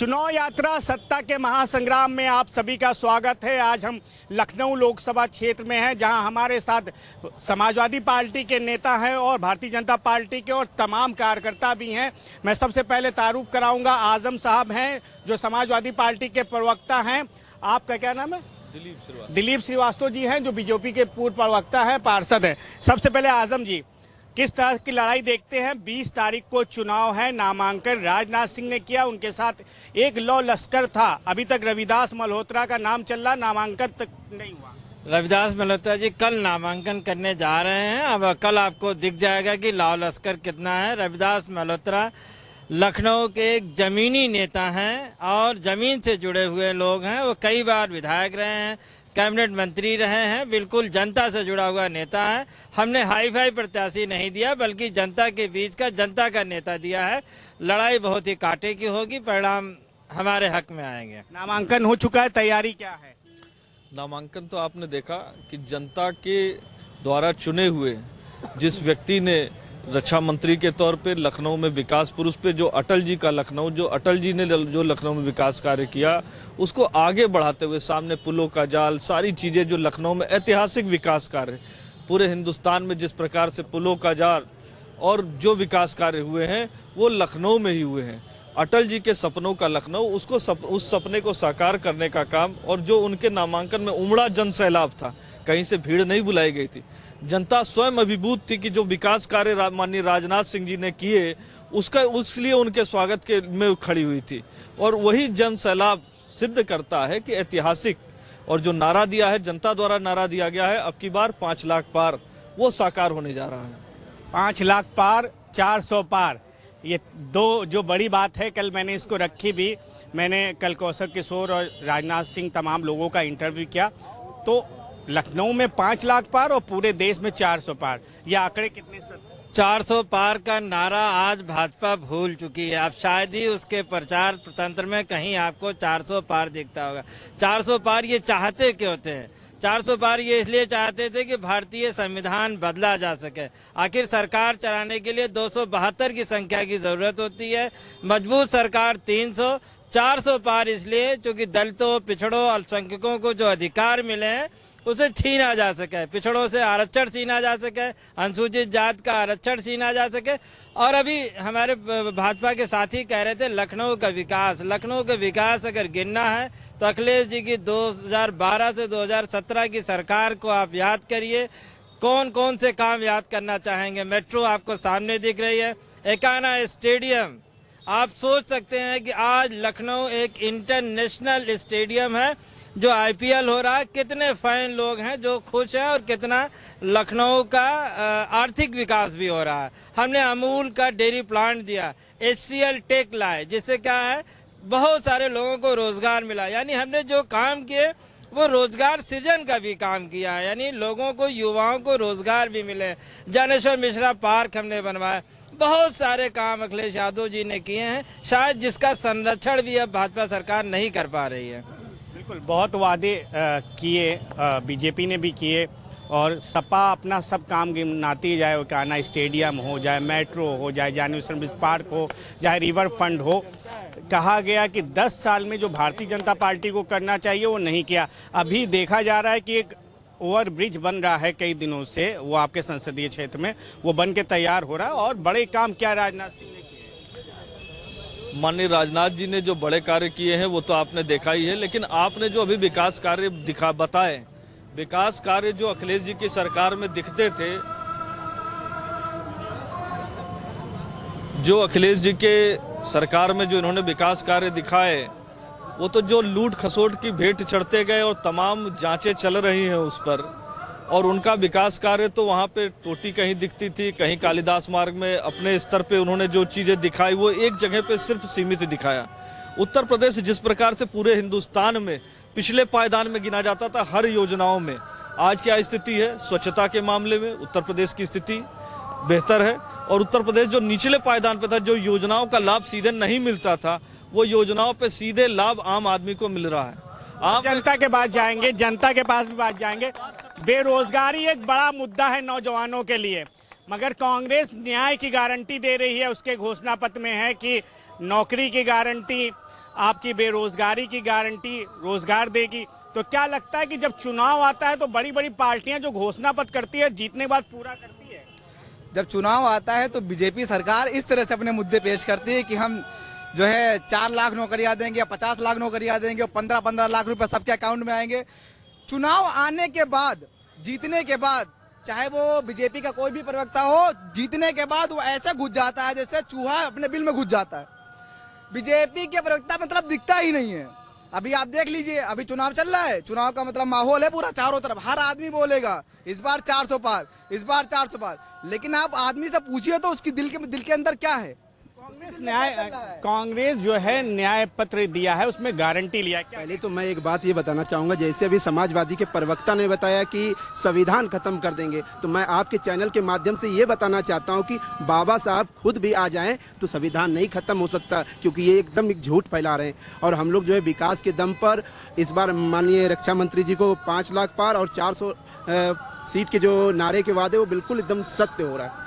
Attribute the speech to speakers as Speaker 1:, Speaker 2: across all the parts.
Speaker 1: चुनाव यात्रा सत्ता के महासंग्राम में आप सभी का स्वागत है। आज हम लखनऊ लोकसभा क्षेत्र में हैं, जहां हमारे साथ समाजवादी पार्टी के नेता हैं और भारतीय जनता पार्टी के और तमाम कार्यकर्ता भी हैं। मैं सबसे पहले तारुफ कराऊंगा, आजम साहब हैं जो समाजवादी पार्टी के प्रवक्ता हैं। आपका क्या नाम है? दिलीप श्रीवास्तव जी हैं जो बीजेपी के पूर्व प्रवक्ता हैं, पार्षद हैं। सबसे पहले आजम जी, किस तरह की लड़ाई देखते हैं? 20 तारीख को चुनाव है, नामांकन राजनाथ सिंह ने किया, उनके साथ एक लौ लश्कर था। अभी तक रविदास मल्होत्रा का नाम चल रहा, नामांकन तक नहीं हुआ।
Speaker 2: रविदास मल्होत्रा जी कल नामांकन करने जा रहे हैं। अब कल आपको दिख जाएगा कि लाव लश्कर कितना है। रविदास मल्होत्रा लखनऊ के एक जमीनी नेता हैं और जमीन से जुड़े हुए लोग हैं। वो कई बार विधायक रहे हैं, कैबिनेट मंत्री रहे हैं, बिल्कुल जनता से जुड़ा हुआ नेता है। हमने हाई फाई प्रत्याशी नहीं दिया, बल्कि जनता के बीच का जनता का नेता दिया है। लड़ाई बहुत ही कांटे की होगी, परिणाम हमारे हक में आएंगे।
Speaker 1: नामांकन हो चुका है, तैयारी क्या है?
Speaker 3: नामांकन तो आपने देखा कि जनता के द्वारा चुने हुए जिस व्यक्ति ने रक्षा मंत्री के तौर पे लखनऊ में विकास पुरुष पे जो अटल जी का लखनऊ, जो अटल जी ने जो लखनऊ में विकास कार्य किया, उसको आगे बढ़ाते हुए सामने पुलों का जाल, सारी चीज़ें जो लखनऊ में ऐतिहासिक विकास कार्य, पूरे हिंदुस्तान में जिस प्रकार से पुलों का जाल और जो विकास कार्य हुए हैं वो लखनऊ में ही हुए हैं। अटल जी के सपनों का लखनऊ, उस सपने को साकार करने का काम, और जो उनके नामांकन में उमड़ा जन सैलाब था, कहीं से भीड़ नहीं बुलाई गई थी। जनता स्वयं अभिभूत थी कि जो विकास कार्य माननीय राजनाथ सिंह जी ने किए उसलिए उनके स्वागत के में खड़ी हुई थी। और वही जन सैलाब सिद्ध करता है कि ऐतिहासिक, और जो नारा दिया है, जनता द्वारा नारा दिया गया है अब की बार 5 लाख पार, वो साकार होने जा रहा है।
Speaker 1: 5 लाख पार, 400 पार, ये दो जो बड़ी बात है। कल मैंने इसको रखी भी, मैंने कल कौशल किशोर और राजनाथ सिंह तमाम लोगों का इंटरव्यू किया, तो लखनऊ में 5 लाख पार और पूरे देश में 400 पार, ये आंकड़े कितने सच?
Speaker 2: 400 पार का नारा आज भाजपा भूल चुकी है। अब शायद ही उसके प्रचार तंत्र में कहीं आपको 400 पार दिखता होगा। 400 पार ये चाहते क्यों थे? 400 पार ये इसलिए चाहते थे कि भारतीय संविधान बदला जा सके। आखिर सरकार चलाने के लिए 272 की संख्या की जरूरत होती है, मजबूत सरकार 300। 400 पार इसलिए क्योंकि दलितों, पिछड़ों, अल्पसंख्यकों को जो अधिकार मिले हैं उसे छीना जा सके, पिछड़ों से आरक्षण छीना जा सके, अनुसूचित जात का आरक्षण छीना जा सके। और अभी हमारे भाजपा के साथी कह रहे थे लखनऊ का विकास अगर गिनना है तो अखिलेश जी की 2012 से 2017 की सरकार को आप याद करिए। कौन कौन से काम याद करना चाहेंगे? मेट्रो आपको सामने दिख रही है, एकाना स्टेडियम, आप सोच सकते हैं कि आज लखनऊ एक इंटरनेशनल स्टेडियम है। जो IPL हो रहा है, कितने फैन लोग हैं जो खुश हैं, और कितना लखनऊ का आर्थिक विकास भी हो रहा है। हमने अमूल का डेयरी प्लांट दिया, HCL टेक लाए, जिससे क्या है बहुत सारे लोगों को रोजगार मिला। यानी हमने जो काम किए वो रोजगार सृजन का भी काम किया है, यानी लोगों को, युवाओं को रोजगार भी मिले। ज्ञानेश्वर मिश्रा पार्क हमने बनवाया, बहुत सारे काम अखिलेश यादव जी ने किए हैं, शायद जिसका संरक्षण भी अब भाजपा सरकार नहीं कर पा रही है।
Speaker 1: बिल्कुल, बहुत वादे किए, बीजेपी ने भी किए, और सपा अपना सब काम गिनाती जाए, वो कहना स्टेडियम हो जाए, मेट्रो हो जाए, ज्ञानेश्वर मिश्र पार्क हो जाए, रिवर फंड हो। कहा गया कि 10 साल में जो भारतीय जनता पार्टी को करना चाहिए वो नहीं किया। अभी देखा जा रहा है कि एक ओवर ब्रिज बन रहा है कई दिनों से, वो आपके संसदीय क्षेत्र में वो बन के तैयार हो रहा है। और बड़े काम क्या राजनाथ सिंह ने किए?
Speaker 3: माननीय राजनाथ जी ने जो बड़े कार्य किए हैं वो तो आपने देखा ही है, लेकिन आपने जो अभी विकास कार्य बताए, विकास कार्य जो अखिलेश जी की सरकार में दिखते थे, जो अखिलेश जी के सरकार में जो इन्होंने विकास कार्य दिखाए, वो तो जो लूट खसोट की भेंट चढ़ते गए और तमाम जांचें चल रही हैं उस पर, और उनका विकास कार्य तो वहाँ पे टोटी कहीं दिखती थी, कहीं कालिदास मार्ग में अपने स्तर पे उन्होंने जो चीज़ें दिखाई वो एक जगह पे सिर्फ सीमित दिखाया। उत्तर प्रदेश जिस प्रकार से पूरे हिंदुस्तान में पिछले पायदान में गिना जाता था हर योजनाओं में, आज क्या स्थिति है? स्वच्छता के मामले में उत्तर प्रदेश की स्थिति बेहतर है, और उत्तर प्रदेश जो निचले पायदान पे था, जो योजनाओं का लाभ सीधे नहीं मिलता था, वो योजनाओं पे सीधे लाभ आम आदमी को मिल रहा है।
Speaker 1: आप जनता के पास जाएंगे, जनता के पास भी बात जाएंगे। बेरोजगारी एक बड़ा मुद्दा है नौजवानों के लिए, मगर कांग्रेस न्याय की गारंटी दे रही है। उसके घोषणा पत्र में है कि नौकरी की गारंटी, आपकी बेरोजगारी की गारंटी, रोजगार देगी। तो क्या लगता है कि जब चुनाव आता है तो बड़ी बड़ी पार्टियां जो घोषणा पत्र करती है जीतने के बाद पूरा करती है?
Speaker 4: जब चुनाव आता है तो बीजेपी सरकार इस तरह से अपने मुद्दे पेश करती है कि हम जो है 4 लाख नौकरियां देंगे या 50 लाख नौकरियां देंगे और 15-15 लाख रुपए सबके अकाउंट में आएंगे। चुनाव आने के बाद, जीतने के बाद, चाहे वो बीजेपी का कोई भी प्रवक्ता हो, जीतने के बाद वो ऐसे घुस जाता है जैसे चूहा अपने बिल में घुस जाता है। बीजेपी के प्रवक्ता मतलब दिखता ही नहीं है। अभी आप देख लीजिए, अभी चुनाव चल रहा है, चुनाव का मतलब माहौल है पूरा चारों तरफ, हर आदमी बोलेगा इस बार 400 पार, इस बार 400 पार, लेकिन आप आदमी से पूछिए तो उसकी दिल के अंदर क्या है।
Speaker 1: कांग्रेस जो है न्याय पत्र दिया है, उसमें गारंटी लिया है क्या?
Speaker 5: पहले तो मैं एक बात ये बताना चाहूंगा, जैसे अभी समाजवादी के प्रवक्ता ने बताया कि संविधान खत्म कर देंगे, तो मैं आपके चैनल के माध्यम से ये बताना चाहता हूं कि बाबा साहब खुद भी आ जाएं तो संविधान नहीं खत्म हो सकता, क्योंकि ये एकदम एक झूठ फैला रहे हैं। और हम लोग जो है विकास के दम पर इस बार माननीय रक्षा मंत्री जी को 5 लाख पार और 400 सीट के जो नारे के वादे, वो बिल्कुल एकदम सत्य हो रहा है।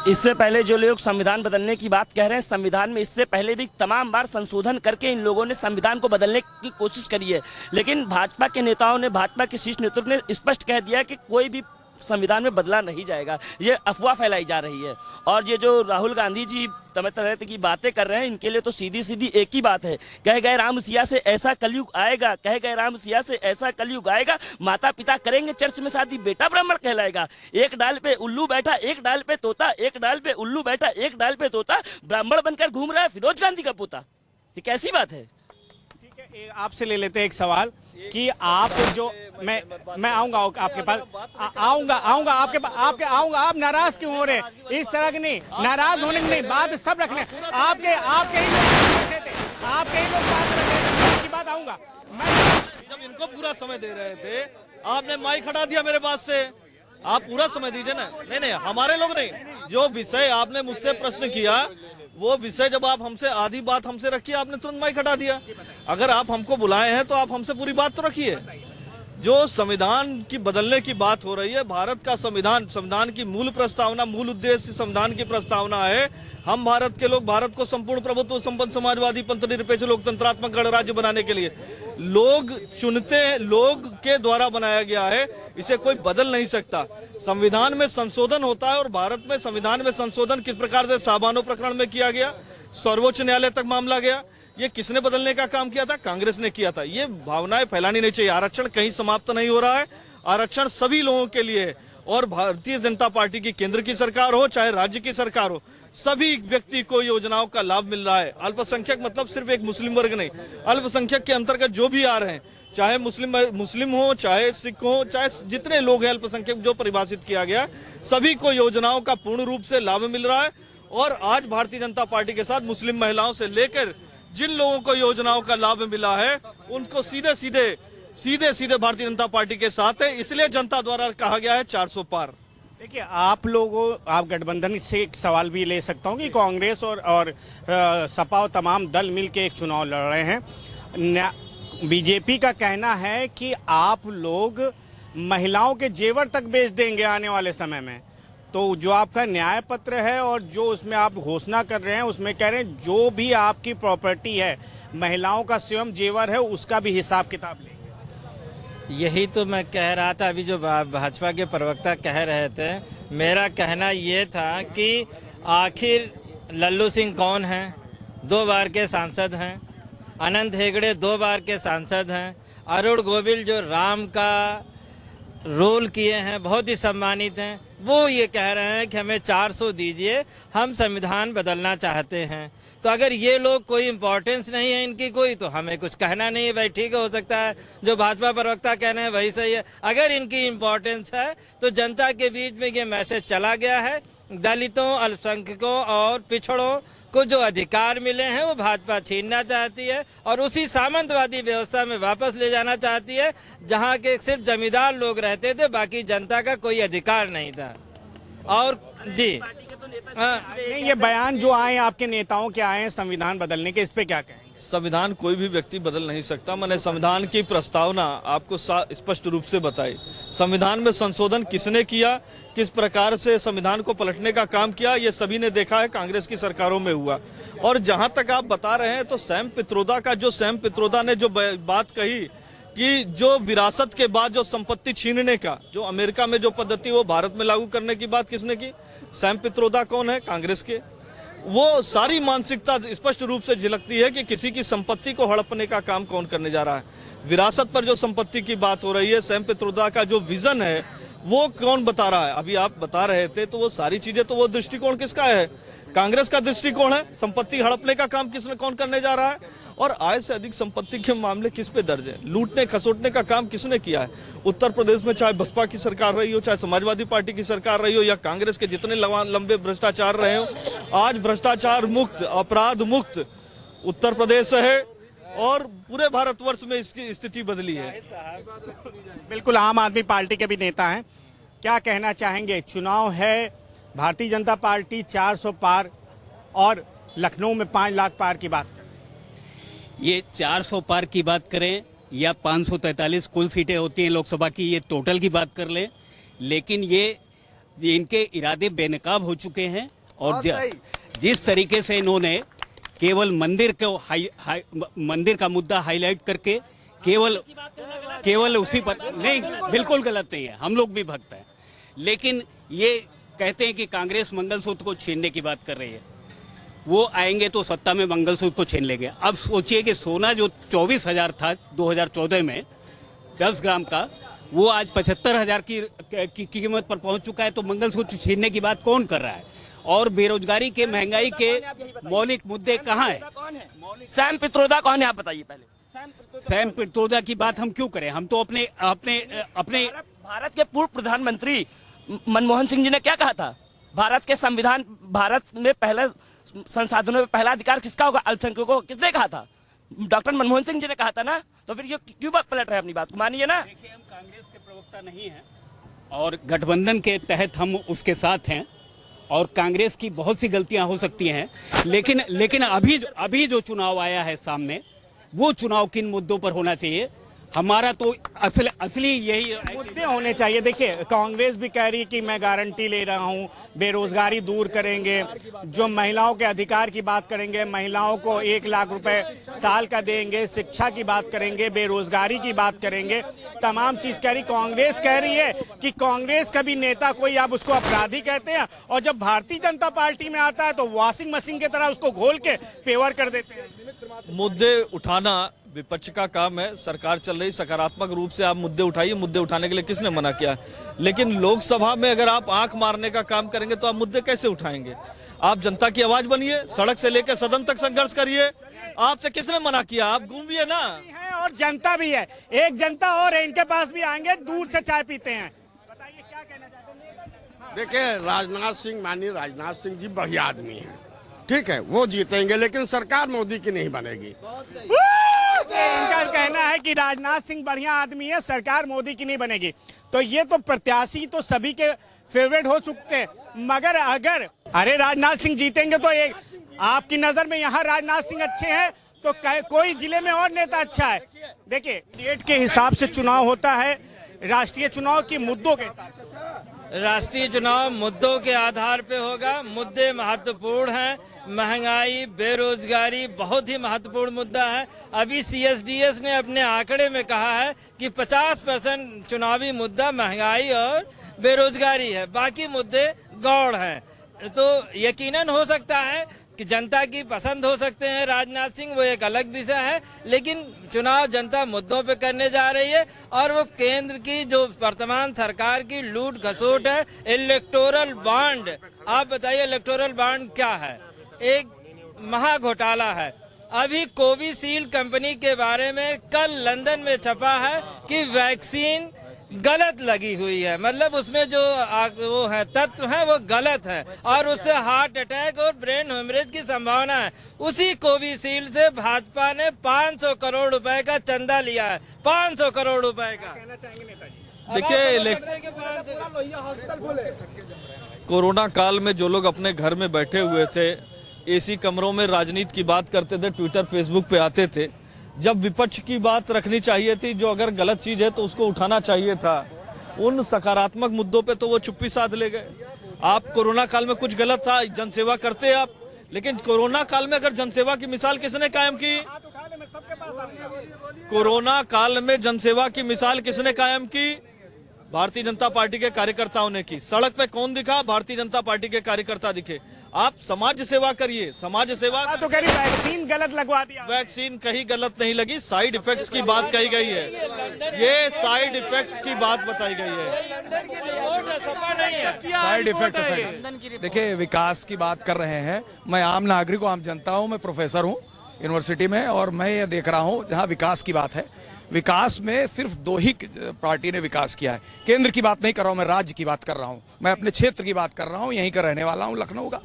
Speaker 6: इससे पहले जो लोग संविधान बदलने की बात कह रहे हैं, संविधान में इससे पहले भी तमाम बार संशोधन करके इन लोगों ने संविधान को बदलने की कोशिश करी है, लेकिन भाजपा के नेताओं ने, भाजपा के शीर्ष नेतृत्व ने स्पष्ट कह दिया कि कोई भी संविधान में बदला नहीं जाएगा। ये अफवाह फैलाई जा रही है। और ये जो राहुल गांधी जी तरह की बातें कर रहे हैं, इनके लिए तो सीधी सीधी एक ही बात है, कह गए राम सिया से ऐसा कलयुग आएगा, कह गए राम सिया से ऐसा कलयुग आएगा, माता पिता करेंगे चर्च में शादी, बेटा ब्राह्मण कहलाएगा। एक डाल पे उल्लू बैठा, एक डाल पे तोता, एक डाल पे उल्लू बैठा, एक डाल पे तोता, ब्राह्मण बनकर घूम रहा है फिरोज गांधी का पोता। ये कैसी बात है?
Speaker 1: आपसे ले लेते हैं एक सवाल कि आप जो मैं आऊंगा आपके पास, आऊंगा आपके आऊंगा। आप नाराज क्यों हो रहे हैं? इस तरह की नहीं, नाराज होने की नहीं, बात सब रखने। आपके ही लोग थे, आपके ही लोग बात रखे की बात आऊंगा मैं।
Speaker 3: जब इनको पूरा समय दे रहे थे, आपने माइक हटा दिया मेरे पास से। आप पूरा समय दीजिए ना। नहीं, हमारे लोग नहीं, जो विषय आपने मुझसे प्रश्न किया, वो विषय जब आप हमसे आधी बात हमसे रखिए, आपने तुरंत माइक हटा दिया। अगर आप हमको बुलाए हैं तो आप हमसे पूरी बात तो रखिए। जो संविधान की बदलने की बात हो रही है, भारत का संविधान की मूल प्रस्तावना, मूल उद्देश्य संविधान की प्रस्तावना है, हम भारत के लोग भारत को संपूर्ण प्रभुत्व संपन्न समाजवादी पंथ निरपेक्ष लोकतंत्रात्मक गणराज्य बनाने के लिए लोग चुनते हैं, लोग के द्वारा बनाया गया है, इसे कोई बदल नहीं सकता। संविधान में संशोधन होता है और भारत में संविधान में संशोधन किस प्रकार से साबानो प्रकरण में किया गया, सर्वोच्च न्यायालय तक मामला गया, ये किसने बदलने का काम किया था? कांग्रेस ने किया था। ये भावनाएं फैलानी नहीं चाहिए। आरक्षण कहीं समाप्त नहीं हो रहा है, आरक्षण सभी लोगों के लिए है। और भारतीय जनता पार्टी की केंद्र की सरकार हो चाहे राज्य की सरकार हो, सभी व्यक्ति को योजनाओं का लाभ मिल रहा है। अल्पसंख्यक मतलब सिर्फ एक मुस्लिम वर्ग नहीं, अल्पसंख्यक के अंतर्गत जो भी आ रहे हैं, चाहे मुस्लिम हो, चाहे सिख हो, चाहे जितने लोग हैं अल्पसंख्यक जो परिभाषित किया गया, सभी को योजनाओं का पूर्ण रूप से लाभ मिल रहा है। और आज भारतीय जनता पार्टी के साथ मुस्लिम महिलाओं से लेकर जिन लोगों को योजनाओं का लाभ मिला है, उनको सीधे सीधे भारतीय जनता पार्टी के साथ है। इसलिए जनता द्वारा कहा गया है 400 पार।
Speaker 1: देखिए, आप गठबंधन से एक सवाल भी ले सकता हूं कि कांग्रेस और सपा और तमाम दल मिलकर एक चुनाव लड़ रहे हैं। बीजेपी का कहना है कि आप लोग महिलाओं के जेवर तक बेच देंगे आने वाले समय में। तो जो आपका न्याय पत्र है और जो उसमें आप घोषणा कर रहे हैं, उसमें कह रहे हैं जो भी आपकी प्रॉपर्टी है, महिलाओं का स्वयं जेवर है, उसका भी हिसाब किताब लेंगे।
Speaker 2: यही तो मैं कह रहा था, अभी जो भाजपा के प्रवक्ता कह रहे थे, मेरा कहना ये था कि आखिर लल्लू सिंह कौन हैं? 2 बार के सांसद हैं। अनंत हेगड़े 2 बार के सांसद हैं। अरुण गोविल जो राम का रोल किए हैं, बहुत ही सम्मानित हैं, वो ये कह रहे हैं कि हमें 400 दीजिए, हम संविधान बदलना चाहते हैं। तो अगर ये लोग कोई इम्पोर्टेंस नहीं है इनकी कोई, तो हमें कुछ कहना नहीं है। भाई ठीक है, हो सकता है जो भाजपा प्रवक्ता कह रहे हैं वही सही है। अगर इनकी इम्पोर्टेंस है तो जनता के बीच में ये मैसेज चला गया है। दलितों, अल्पसंख्यकों और पिछड़ों को जो अधिकार मिले हैं वो भाजपा छीनना चाहती है और उसी सामंतवादी व्यवस्था में वापस ले जाना चाहती है, जहाँ के सिर्फ जमींदार लोग रहते थे, बाकी जनता का कोई अधिकार नहीं था। और जी,
Speaker 1: नहीं, ये बयान जो आए आपके नेताओं के आए हैं संविधान बदलने के, इस पे क्या कहेंगे?
Speaker 3: संविधान कोई भी व्यक्ति बदल नहीं सकता। मैंने संविधान की प्रस्तावना आपको स्पष्ट रूप से बताई। संविधान में संशोधन किसने किया, किस प्रकार से संविधान को पलटने का काम किया, ये सभी ने देखा है, कांग्रेस की सरकारों में हुआ। और जहां तक आप बता रहे हैं तो सैम पित्रोदा ने जो बात कही कि जो विरासत के बाद जो संपत्ति छीनने का जो अमेरिका में जो पद्धति वो भारत में लागू करने की बात किसने की? सैम पित्रोदा कौन है? कांग्रेस के। वो सारी मानसिकता स्पष्ट रूप से झलकती है कि किसी की संपत्ति को हड़पने का काम कौन करने जा रहा है। विरासत पर जो संपत्ति की बात हो रही है, सैम पित्रोदा का जो विजन है वो कौन बता रहा है? अभी आप बता रहे थे तो वो सारी चीजें, तो वो दृष्टिकोण किसका है? कांग्रेस का दृष्टिकोण है। संपत्ति हड़पने का काम किसने कौन करने जा रहा है? और आय से अधिक संपत्ति के मामले किस पे दर्ज है? लूटने खसोटने का काम किसने किया है? उत्तर प्रदेश में चाहे बसपा की सरकार रही हो, चाहे समाजवादी पार्टी की सरकार रही हो, या कांग्रेस के जितने लंबे भ्रष्टाचार रहे हो, आज भ्रष्टाचार मुक्त, अपराध मुक्त उत्तर प्रदेश है और पूरे भारतवर्ष में इसकी स्थिति बदली है।
Speaker 1: बिल्कुल, आम आदमी पार्टी के भी नेता हैं, क्या कहना चाहेंगे? चुनाव है, भारतीय जनता पार्टी 400 पार और लखनऊ में 5 लाख पार की बात।
Speaker 7: ये 400 पार की बात करें या 543 कुल सीटें होती हैं लोकसभा की, ये टोटल की बात कर लें, लेकिन ये इनके इरादे बेनकाब हो चुके हैं। और जिस तरीके से इन्होंने केवल मंदिर का मुद्दा हाईलाइट करके केवल उसी पर, नहीं बिल्कुल गलत नहीं है, हम लोग भी भक्त हैं, लेकिन ये कहते हैं कि कांग्रेस मंगलसूत्र को छीनने की बात कर रही है। वो आएंगे तो सत्ता में मंगलसूत्र को छीन लेंगे। अब सोचिए कि सोना जो 24,000 था 2014 में 10 ग्राम का, वो आज 75,000 की कीमत पर पहुंच चुका है। तो मंगलसूत्र छीनने की बात कौन कर रहा है? और बेरोजगारी के, महंगाई के मौलिक मुद्दे कहाँ हैं?
Speaker 6: सैम पित्रोदा कौन है आप बताइए पहले।
Speaker 7: सैम पित्रोदा की बात हम क्यों करें? हम तो अपने
Speaker 6: भारत के पूर्व प्रधानमंत्री मनमोहन सिंह जी ने क्या कहा था? भारत के संविधान, भारत में पहले संसाधनों में पहला अधिकार किसका होगा? अल्पसंख्यकों को। किसने कहा था? डॉक्टर मनमोहन सिंह जी ने कहा था ना। तो फिर ये क्यों बात पलट रहे हैं? अपनी बात को मानिए ना।
Speaker 7: देखिए, हम कांग्रेस के प्रवक्ता नहीं हैं और गठबंधन के तहत हम उसके साथ हैं और कांग्रेस की बहुत सी गलतियां हो सकती हैं, लेकिन अभी जो चुनाव आया है सामने, वो चुनाव किन मुद्दों पर होना चाहिए? हमारा तो असली यही
Speaker 1: मुद्दे होने चाहिए। देखिए, कांग्रेस भी कह रही है कि मैं गारंटी ले रहा हूं, बेरोजगारी दूर करेंगे, जो महिलाओं के अधिकार की बात करेंगे, महिलाओं को 1 लाख रुपए साल का देंगे, शिक्षा की बात करेंगे, बेरोजगारी की बात करेंगे, तमाम चीज कह रही। कांग्रेस कह रही है कि कांग्रेस का भी नेता कोई, आप उसको अपराधी कहते हैं, और जब भारतीय जनता पार्टी में आता है तो वॉशिंग मशीन की तरह उसको घोल के पेवर कर देते हैं।
Speaker 3: मुद्दे उठाना विपक्ष का काम है। सरकार चल रही, सकारात्मक रूप से आप मुद्दे उठाइए। मुद्दे उठाने के लिए किसने मना किया? लेकिन लोकसभा में अगर आप आंख मारने का काम करेंगे तो आप मुद्दे कैसे उठाएंगे? आप जनता की आवाज बनिए, सड़क से लेकर सदन तक संघर्ष करिए। आपसे किसने मना किया? आप घूमिए ना।
Speaker 1: और जनता भी है, एक जनता और है, इनके पास भी आएंगे, दूर से चाय पीते हैं। बताइए क्या कहना चाहते हैं?
Speaker 8: देखिए, माननीय राजनाथ सिंह जी बढ़िया आदमी हैं, ठीक है, वो जीतेंगे, लेकिन सरकार मोदी की नहीं बनेगी।
Speaker 1: इनका कहना है कि राजनाथ सिंह बढ़िया आदमी है, सरकार मोदी की नहीं बनेगी। तो ये तो प्रत्याशी तो सभी के फेवरेट हो चुके हैं, मगर अगर राजनाथ सिंह जीतेंगे तो एक आपकी नजर में यहाँ राजनाथ सिंह अच्छे हैं तो कोई जिले में और नेता अच्छा है? देखिए, डेट के हिसाब से चुनाव होता है, राष्ट्रीय चुनाव की मुद्दों के हिसाब से।
Speaker 2: राष्ट्रीय चुनाव मुद्दों के आधार पे होगा। मुद्दे महत्वपूर्ण हैं। महंगाई, बेरोजगारी बहुत ही महत्वपूर्ण मुद्दा है। अभी CSDS ने अपने आंकड़े में कहा है कि 50% चुनावी मुद्दा महंगाई और बेरोजगारी है, बाकी मुद्दे गौड़ हैं। तो यकीनन हो सकता है कि जनता की पसंद हो सकते हैं राजनाथ सिंह, वो एक अलग विषय है, लेकिन चुनाव जनता मुद्दों पे करने जा रही है। और वो केंद्र की जो वर्तमान सरकार की लूट घसोट है, इलेक्टोरल बॉन्ड, आप बताइए इलेक्टोरल बॉन्ड क्या है? एक महा घोटाला है। अभी कोविशील्ड कंपनी के बारे में कल लंदन में छपा है कि वैक्सीन गलत लगी हुई है, मतलब उसमें जो वो है तत्व है वो गलत है और उससे हार्ट अटैक और ब्रेन हेमरेज की संभावना है। उसी कोविशील्ड से भाजपा ने 500 करोड़ रुपए का चंदा लिया है, 500 करोड़ रुपए का।
Speaker 3: देखिए, कोरोना काल में जो लोग अपने घर में बैठे हुए थे, एसी कमरों में राजनीति की बात करते थे, ट्विटर फेसबुक पे आते थे, जब विपक्ष की बात रखनी चाहिए थी, जो अगर गलत चीज है तो उसको उठाना चाहिए था, उन सकारात्मक मुद्दों पे तो वो चुप्पी साध ले गए। आप कोरोना काल में कुछ गलत था, जनसेवा करते आप, लेकिन कोरोना काल में अगर जनसेवा की मिसाल किसने कायम की? कोरोना काल में जनसेवा की मिसाल किसने कायम की? भारतीय जनता पार्टी के कार्यकर्ताओं ने की। सड़क पे कौन दिखा? भारतीय जनता पार्टी के कार्यकर्ता दिखे। आप समाज सेवा करिए, समाज सेवा।
Speaker 1: तो कह रही वैक्सीन गलत लगवा दिया।
Speaker 3: वैक्सीन कहीं गलत नहीं लगी, साइड इफेक्ट्स की बात कही गई है, ये साइड इफेक्ट्स की बात बताई गई है।
Speaker 9: साइड इफेक्ट देखिए, विकास की बात कर रहे हैं। मैं आम नागरिक हूँ, आम जनता हूँ, मैं प्रोफेसर हूँ यूनिवर्सिटी में, और मैं ये देख रहा हूँ जहाँ विकास की बात है, विकास में सिर्फ दो ही पार्टी ने विकास किया है। केंद्र की बात नहीं कर रहा हूँ, मैं राज्य की बात कर रहा हूँ, मैं अपने क्षेत्र की बात कर रहा हूँ, यहीं का रहने वाला हूँ, लखनऊ का।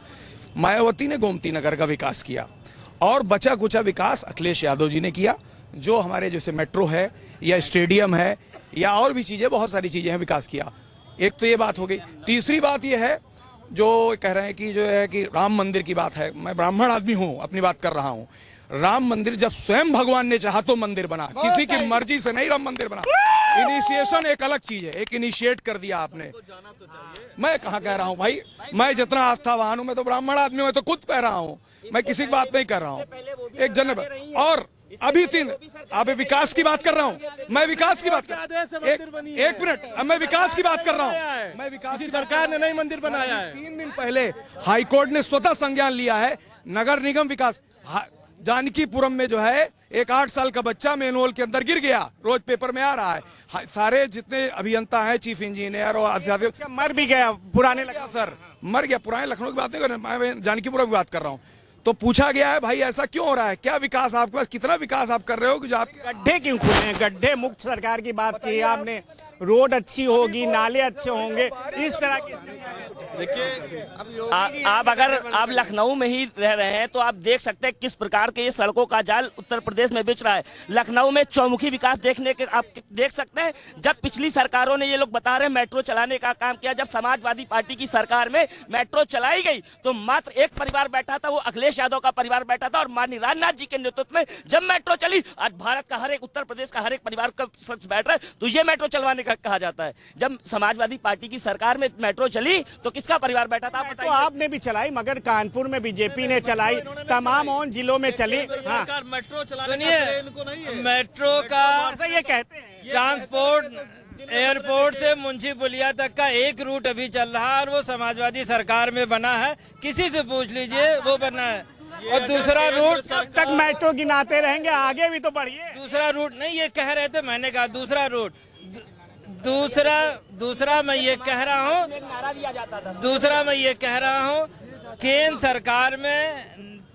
Speaker 9: मायावती ने गोमती नगर का विकास किया, और बचा कुचा विकास अखिलेश यादव जी ने किया, जो हमारे जैसे मेट्रो है या स्टेडियम है या और भी चीजें, बहुत सारी चीजें हैं, विकास किया। एक तो ये बात हो गई। तीसरी बात ये है, जो कह रहे हैं कि जो है कि राम मंदिर की बात है, मैं ब्राह्मण आदमी हूँ, अपनी बात कर रहा हूँ। राम मंदिर जब स्वयं भगवान ने चाहा तो मंदिर बना, किसी की मर्जी से नहीं राम मंदिर बना। इनिशिएशन एक अलग चीज है, एक इनिशिएट कर दिया आपने। मैं कहाँ कह रहा हूँ भाई, मैं जितना आस्थावान हूँ, मैं तो ब्राह्मण आदमी हूँ, मैं तो खुद कह रहा हूँ, मैं किसी की बात नहीं कर रहा हूँ। एक जन और अभी अब विकास की बात कर रहा हूँ, मैं विकास की बात कर, एक मिनट, अब मैं विकास की बात कर रहा हूँ। मैं विकास की, सरकार ने नहीं मंदिर बनाया है। 3 दिन पहले हाईकोर्ट ने स्वतः संज्ञान लिया है, नगर निगम विकास जानकीपुरम में जो है एक 8 साल का बच्चा मैनुअल के अंदर गिर गया, रोज पेपर में आ रहा है। सारे जितने अभियंता हैं, चीफ इंजीनियर और
Speaker 1: मर भी गया, पुराने लगा
Speaker 9: सर, मर गया। पुराने लखनऊ की बात नहीं कर रहा, मैं जानकीपुरम की बात कर रहा हूँ। तो पूछा गया है भाई ऐसा क्यों हो रहा है, क्या विकास आपके पास, कितना विकास आप कर रहे हो कि जो आप
Speaker 1: गड्ढे क्यों खुले हैं? गड्ढे मुक्त सरकार की बात की आपने, रोड अच्छी होगी, नाले अच्छे होंगे, इस तरह की।
Speaker 3: देखिए,
Speaker 6: आप अगर आप लखनऊ में ही रह रहे हैं तो आप देख सकते हैं किस प्रकार के ये सड़कों का जाल उत्तर प्रदेश में बिछ रहा है। लखनऊ में चौमुखी विकास देखने के आप देख सकते हैं। जब पिछली सरकारों ने, ये लोग बता रहे हैं, मेट्रो चलाने का काम किया, जब समाजवादी पार्टी की सरकार में मेट्रो चलाई गई तो मात्र एक परिवार बैठा था, वो अखिलेश यादव का परिवार बैठा था, और माननीय राजनाथ जी के नेतृत्व में जब मेट्रो चली, आज भारत का हर एक, उत्तर प्रदेश का हर एक परिवार का सच बैठ रहा है, तो ये मेट्रो चलवाने का कहा जाता है। जब समाजवादी पार्टी की सरकार में मेट्रो चली तो किसका परिवार बैठा था?
Speaker 1: तो आपने भी चलाई, मगर कानपुर में बीजेपी ने चलाई, तमाम और जिलों में चली। हाँ,
Speaker 3: मेट्रो
Speaker 2: सुनिए, मेट्रो का
Speaker 1: ये कहते हैं
Speaker 2: ट्रांसपोर्ट एयरपोर्ट से मुंशी पुलिया तक का एक रूट अभी चल रहा है, और वो समाजवादी सरकार में बना है, किसी से पूछ लीजिए, वो बना है। और दूसरा रूट
Speaker 1: तक मेट्रो गिनाते रहेंगे, आगे भी तो बढ़िए।
Speaker 2: दूसरा रूट नहीं, ये कह रहे थे, मैंने कहा दूसरा रूट, दूसरा मैं ये कह रहा हूँ, केंद्र सरकार में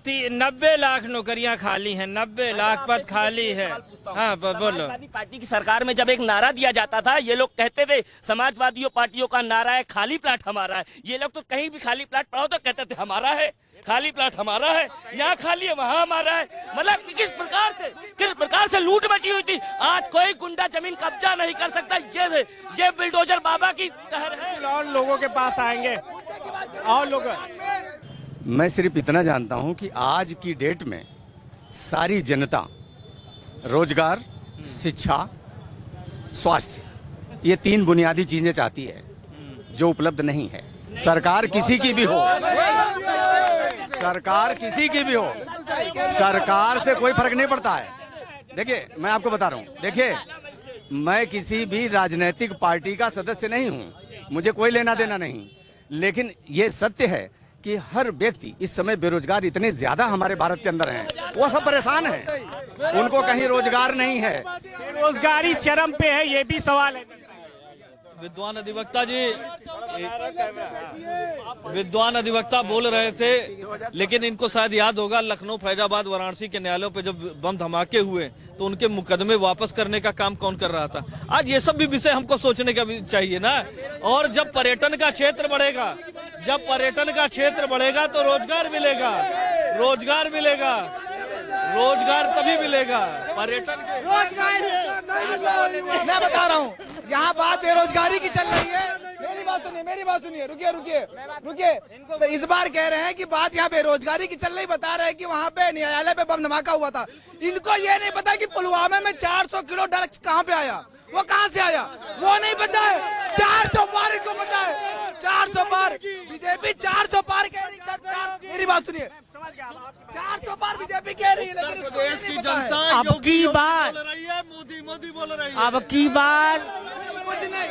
Speaker 2: 90 लाख नौकरियां खाली हैं, 90 लाख पद खाली है। हाँ बोलो।
Speaker 6: समाजवादी पार्टी की सरकार में जब एक नारा दिया जाता था, ये लोग कहते थे समाजवादियों पार्टियों का नारा है खाली प्लाट हमारा है। ये लोग तो कहीं भी खाली प्लाट पढ़ाओ तो कहते थे हमारा है, खाली प्लाट हमारा है, यहाँ खाली है वहाँ हमारा है। मतलब किस प्रकार से लूट मची हुई थी। आज कोई गुंडा जमीन कब्जा नहीं कर सकता। ये बिल्डोजर बाबा की कहर है।
Speaker 1: और लोगों के पास आएंगे और लोग,
Speaker 10: मैं सिर्फ इतना जानता हूं कि आज की डेट में सारी जनता रोजगार, शिक्षा, स्वास्थ्य, ये 3 बुनियादी चीजें चाहती है, जो उपलब्ध नहीं है। सरकार किसी की भी हो, सरकार किसी की भी हो, सरकार से कोई फर्क नहीं पड़ता है। देखिए, मैं आपको बता रहा हूँ, देखिए, मैं किसी भी राजनीतिक पार्टी का सदस्य नहीं हूँ, मुझे कोई लेना देना नहीं, लेकिन ये सत्य है कि हर व्यक्ति इस समय बेरोजगार इतने ज्यादा हमारे भारत के अंदर हैं, वो सब परेशान हैं, उनको कहीं रोजगार नहीं है,
Speaker 1: बेरोजगारी चरम पे है, ये भी सवाल है।
Speaker 3: विद्वान अधिवक्ता बोल रहे थे, लेकिन इनको शायद याद होगा, लखनऊ, फैजाबाद, वाराणसी के न्यायालयों पे जब बम धमाके हुए तो उनके मुकदमे वापस करने का काम कौन कर रहा था। आज ये सब भी विषय हमको सोचने का भी चाहिए ना। और जब पर्यटन का क्षेत्र बढ़ेगा, तो रोजगार मिलेगा, रोजगार तभी मिलेगा। पर्यटन
Speaker 4: रोजगार मैं बता रहा हूँ, यहाँ बात बेरोजगारी की चल रही है, मेरी बात मेरी बात सुनिए, रुकिए। इस बार कह रहे हैं कि बात यहाँ बेरोजगारी की चल रही, बता रहे हैं कि वहाँ पे न्यायालय पे बम धमाका हुआ था। इनको ये नहीं पता कि पुलवामा में 400 किलो ड्रग्स कहाँ पे आया, वो कहाँ से आया, वो नहीं पता है। 400 पार इनको पता है, 400 पार बीजेपी 400 पार कह रही है। मेरी बात सुनिए, 400 पार बीजेपी कह रही है, लेकिन उसको
Speaker 3: देश की जनता
Speaker 11: अब की बार
Speaker 3: बोल रही है, मोदी बोल रही है।
Speaker 11: अब की बार
Speaker 4: कुछ नहीं।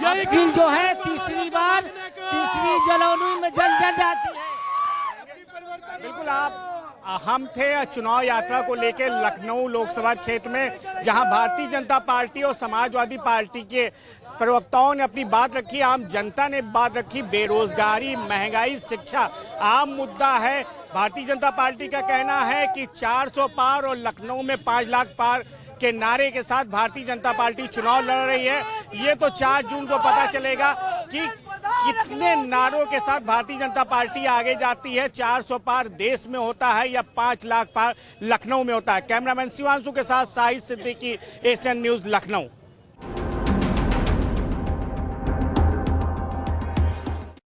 Speaker 11: अब की जो है तीसरी जलौनी में जल जाती है।
Speaker 1: बिल्कुल हम थे चुनाव यात्रा को लेकर लखनऊ लोकसभा क्षेत्र में, जहां भारतीय जनता पार्टी और समाजवादी पार्टी के प्रवक्ताओं ने अपनी बात रखी, आम जनता ने बात रखी। बेरोजगारी, महंगाई, शिक्षा आम मुद्दा है। भारतीय जनता पार्टी का कहना है कि 400 पार और लखनऊ में 5 लाख पार के नारे के साथ भारतीय जनता पार्टी चुनाव लड़ रही है। ये तो 4 जून को पता चलेगा कि कितने नारों के साथ भारतीय जनता पार्टी आगे जाती है। 400 पार देश में होता है या 5 लाख पार लखनऊ में होता है। कैमरामैन शिवांशु के साथ साहिद सिद्दीकी, एशियन न्यूज, लखनऊ।